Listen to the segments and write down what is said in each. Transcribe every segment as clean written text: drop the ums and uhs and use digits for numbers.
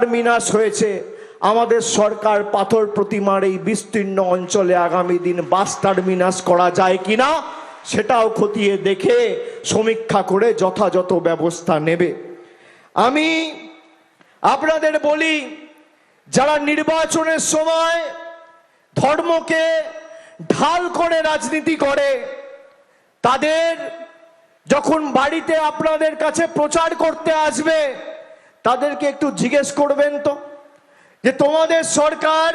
Terminus হয়েছে। আমাদের সরকার পাথর প্রতিমার এই বিস্তীর্ণ অঞ্চলে আগামী দিন বাস টার্মিনাস করা যায় কিনা সেটাও খতিয়ে দেখে সমীক্ষা করে যথাযথ ব্যবস্থা নেবে। আমি আপনাদের বলি, যারা নির্বাচনের সময় ধর্মকে ঢাল করে রাজনীতি করে, তাদের যখন বাড়িতে আপনাদের কাছে প্রচার করতে আসবে তাদেরকে একটু জিজ্ঞেস করবেন তো যে তোমাদের সরকার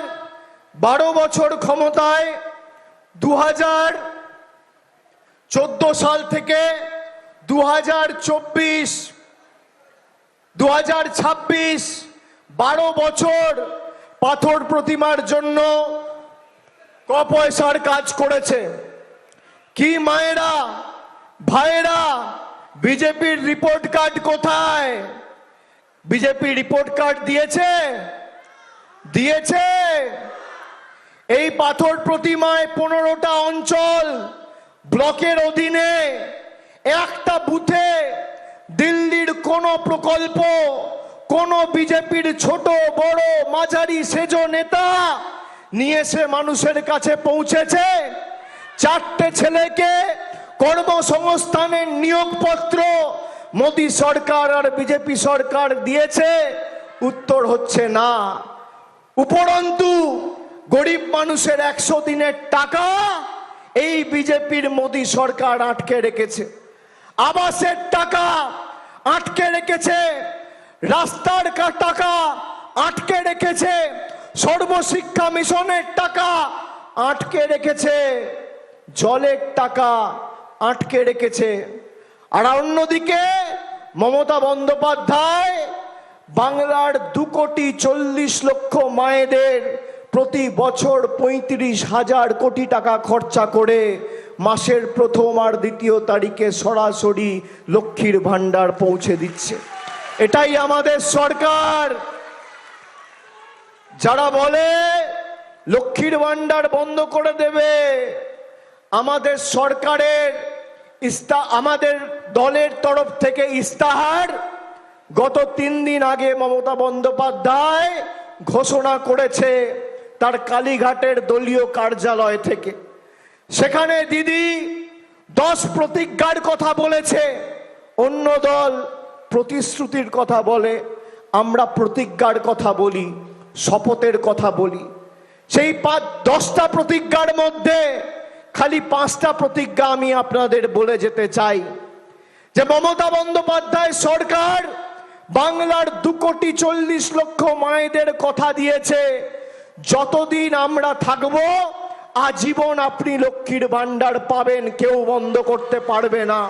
12 বছর ক্ষমতায় 2014 সাল থেকে 2024 2026 12 বছর পাথর প্রতিমার জন্য ক পয়সার কাজ করেছে। কি মায়েরা ভাইয়েরা, বিজেপির রিপোর্ট কার্ড কোথায়? বিজেপি রিপোর্ট কার্ড দিয়েছে? এই পাথর প্রতিমায় 15টা অঞ্চল ব্লকের অধীনে একটা বুথে দিল্লির কোন প্রকল্প কোন বিজেপির ছোট বড় মাঝারি সেজো নেতা নিয়ে এসে মানুষের কাছে পৌঁছেছে? 4টে ছেলেকে কর্মসংস্থানের নিয়োগপত্র মোদী সরকার আর বিজেপি সরকার দিয়েছে? উত্তর হচ্ছে না। উপরন্তু গরিব মানুষের 100 দিনের টাকা এই বিজেপির মোদী সরকার আটকে রেখেছে, আবাসের টাকা আটকে রেখেছে, রাস্তার টাকা আটকে রেখেছে, সর্বশিক্ষা মিশনের টাকা আটকে রেখেছে, জলের টাকা আটকে রেখেছে। আর অন্যদিকে মমতা বন্দ্যোপাধ্যায় বাংলার 2,40,00,000 মায়েদের প্রতি বছর 35,000 কোটি টাকা খরচা করে মাসের প্রথম আর দ্বিতীয় তারিখে সরাসরি লক্ষ্মীর ভান্ডার পৌঁছে দিচ্ছে। এটাই আমাদের সরকার। যারা বলে লক্ষ্মীর ভান্ডার বন্ধ করে দেবে, আমাদের সরকারের আমাদের দলের তরফ থেকে ইস্তাহার গত 3 দিন আগে মমতা বন্দ্যোপাধ্যায় ঘোষণা করেছে তার কালীঘাটের দলীয় কার্যালয় থেকে। সেখানে দিদি 10 প্রতিজ্ঞার কথা বলেছে, অন্য দল প্রতিশ্রুতির কথা বলে, আমরা প্রতিজ্ঞার কথা বলি, শপথের কথা বলি। সেই 10টা প্রতিজ্ঞার মধ্যে খালি 5টা প্রতিজ্ঞা আমি আপনাদের বলে যেতে চাই। যে মমতা বন্দ্যোপাধ্যায় সরকার বাংলার 2,40,00,000 মায়েদের কথা দিয়েছে, যতদিন আমরা থাকবো আজীবন আপনি লক্ষ্মীর ভান্ডার পাবেন, কেউ বন্ধ করতে পারবে না।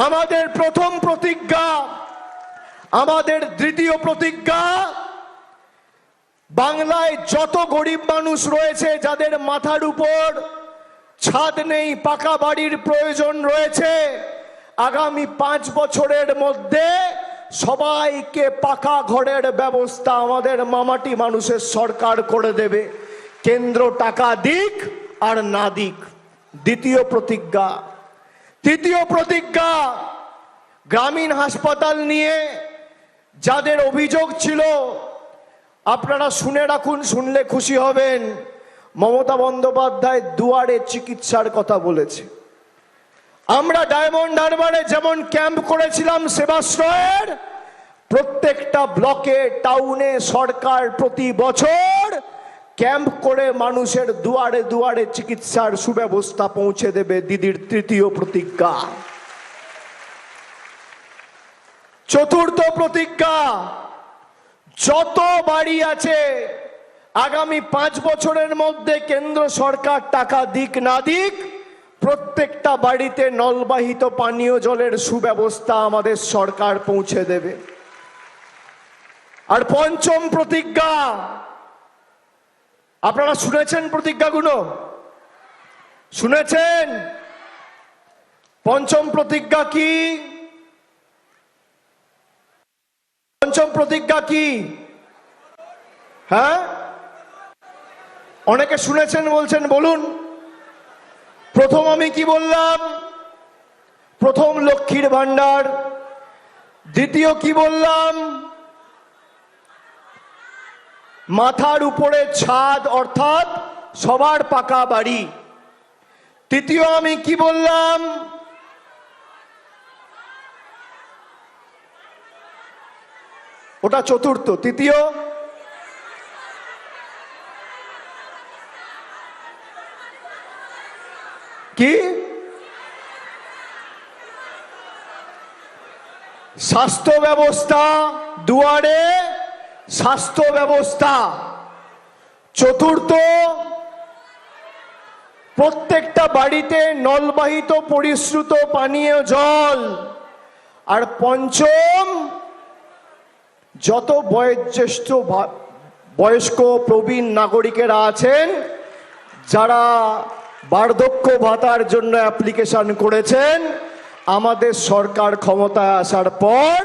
আমাদের প্রথম প্রতিজ্ঞা। আমাদের দ্বিতীয় প্রতিজ্ঞা, বাংলায় যত গরিব মানুষ রয়েছে যাদের মাথার উপর ছাদ নেই, পাকা বাড়ির প্রয়োজন রয়েছে, আগামী 5 বছরের মধ্যে সবাইকে পাকা ঘরের ব্যবস্থা আমাদের মামাটি মানুষের সরকার করে দেবে, কেন্দ্র টাকা দিক আর না দিক। দ্বিতীয় প্রতিজ্ঞা। তৃতীয় প্রতিজ্ঞা, গ্রামীণ হাসপাতাল নিয়ে যাদের অভিযোগ ছিল, আপনারা শুনে রাখুন, শুনলে খুশি হবেন। মমতা বন্দ্যোপাধ্যায় দুয়ারে চিকিৎসার কথা বলেছে। আমরা ডায়মন্ড হারবারে যেমন ক্যাম্প করেছিলাম সেবাশ্রয়ের, প্রত্যেকটা ব্লকে টাউনে সরকার প্রতি বছর ক্যাম্প করে মানুষের দুয়ারে দুয়ারে চিকিৎসার সুব্যবস্থা পৌঁছে দেবে, দিদির তৃতীয় প্রতিজ্ঞা। চতুর্থ প্রতিজ্ঞা, যত বাড়ি আছে আগামী 5 বছরের মধ্যে কেন্দ্র সরকার টাকা দিক না দিক, প্রত্যেকটা বাড়িতে নলবাহিত পানীয় জলের সুব্যবস্থা আমাদের সরকার পৌঁছে দেবে। আর পঞ্চম প্রতিজ্ঞা, আপনারা শুনেছেন প্রতিজ্ঞাগুলো? শুনেছেন? পঞ্চম প্রতিজ্ঞা কি? পঞ্চম প্রতিজ্ঞা কি? হ্যাঁ, অনেকে শুনেছেন বলছেন, বলুন। প্রথম আমি কি বললাম? প্রথম লক্ষ্মীর ভান্ডার। দ্বিতীয় কি বললাম? মাথার উপরে ছাদ অর্থাৎ সবার পাকা বাড়ি। তৃতীয় আমি কি বললাম? ওটা চতুর্থ। তৃতীয় কি? স্বাস্থ্য ব্যবস্থা, দুয়ারে স্বাস্থ্য ব্যবস্থা। চতুর্থ, প্রত্যেকটা বাড়িতে নলবাহিত পরিশ্রুত পানীয় জল। আর পঞ্চম, যত বয়স্ক প্রবীণ নাগরিকেরা আছেন যারা বার্ধক্য ভাতার জন্য অ্যাপ্লিকেশন করেছেন, আমাদের সরকার ক্ষমতায় আসার পর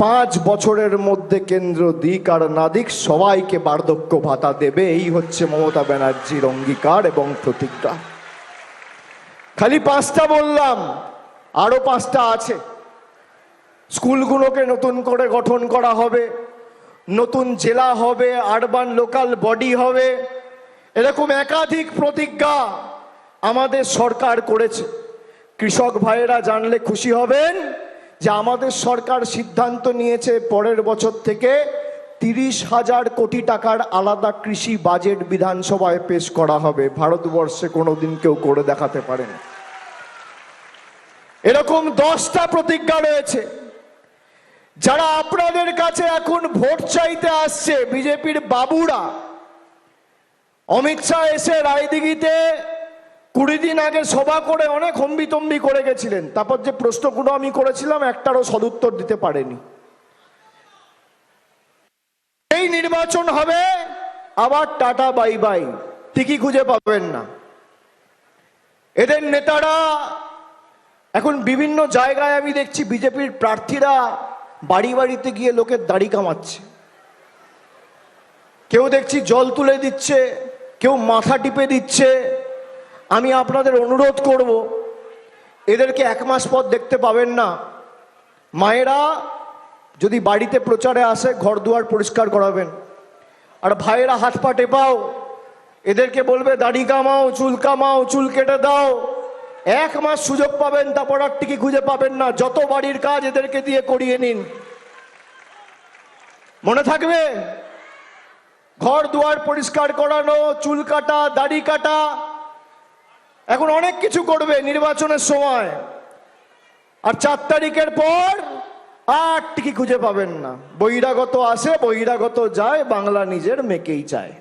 5 বছরের মধ্যে কেন্দ্র দিক আর না দিক সবাইকে বার্ধক্য ভাতা দেবে। এই হচ্ছে মমতা ব্যানার্জির অঙ্গীকার এবং প্রতিজ্ঞা। খালি 5টা বললাম, আরো 5টা আছে। স্কুলগুলোকে নতুন করে গঠন করা হবে, নতুন জেলা হবে, আরবান লোকাল বডি হবে। এরকম একাধিক প্রতিজ্ঞা আমাদের সরকার করেছে। কৃষক ভাইয়েরা জানলে খুশি হবেন যে আমাদের সরকার সিদ্ধান্ত নিয়েছে পরের বছর থেকে 30,000 কোটি টাকার আলাদা কৃষি বাজেট বিধানসভায় পেশ করা হবে। ভারতবর্ষে কোনোদিন কেউ করে দেখাতে পারেন। এরকম 10টা প্রতিজ্ঞা রয়েছে। যারা আপনাদের কাছে এখন ভোট চাইতে আসছে, বিজেপির বাবুরা, অমিত শাহ এসে রায়দিঘিতে 20 দিন আগে সভা করে অনেক হম্বিতম্বি করে গেছিলেন। তারপর যে প্রশ্নগুলো আমি করেছিলাম একটারও সদুত্তর দিতে পারেনি। এই নির্বাচন হবে, আবার টাটা বাই বাই, ঠিকই খুঁজে পাবেন না। এদের নেতারা এখন বিভিন্ন জায়গায় আমি দেখছি বিজেপির প্রার্থীরা বাড়ি বাড়িতে গিয়ে লোকের দাড়ি কামাচ্ছে। কেউ দেখছি জল তুলে দিচ্ছে, কেউ মাথা টিপে দিচ্ছে। আমি আপনাদের অনুরোধ করব, এদেরকে 1 মাস পর দেখতে পাবেন না। মায়েরা যদি বাড়িতে প্রচারে আসে ঘর দুয়ার পরিষ্কার করাবেন, আর ভাইয়েরা হাত পা টেপাও, এদেরকে বলবে দাড়ি কামাও, চুল কেটে দাও। 1 মাস সুযোগ পাবেন, তারপর আর টিকি খুঁজে পাবেন না। যত বাড়ির কাজ এদেরকে দিয়ে করিয়ে নিন, মনে থাকবে। ঘর দুয়ার পরিষ্কার করানো, চুল কাটা, দাড়ি কাটা, এখন অনেক কিছু করবে নির্বাচনের সময়। আর 4 তারিখের পর আর টিকি খুঁজে পাবেন না। বহিরাগত আসে, বহিরাগত যায়, বাংলা নিজের মেকেই চায়।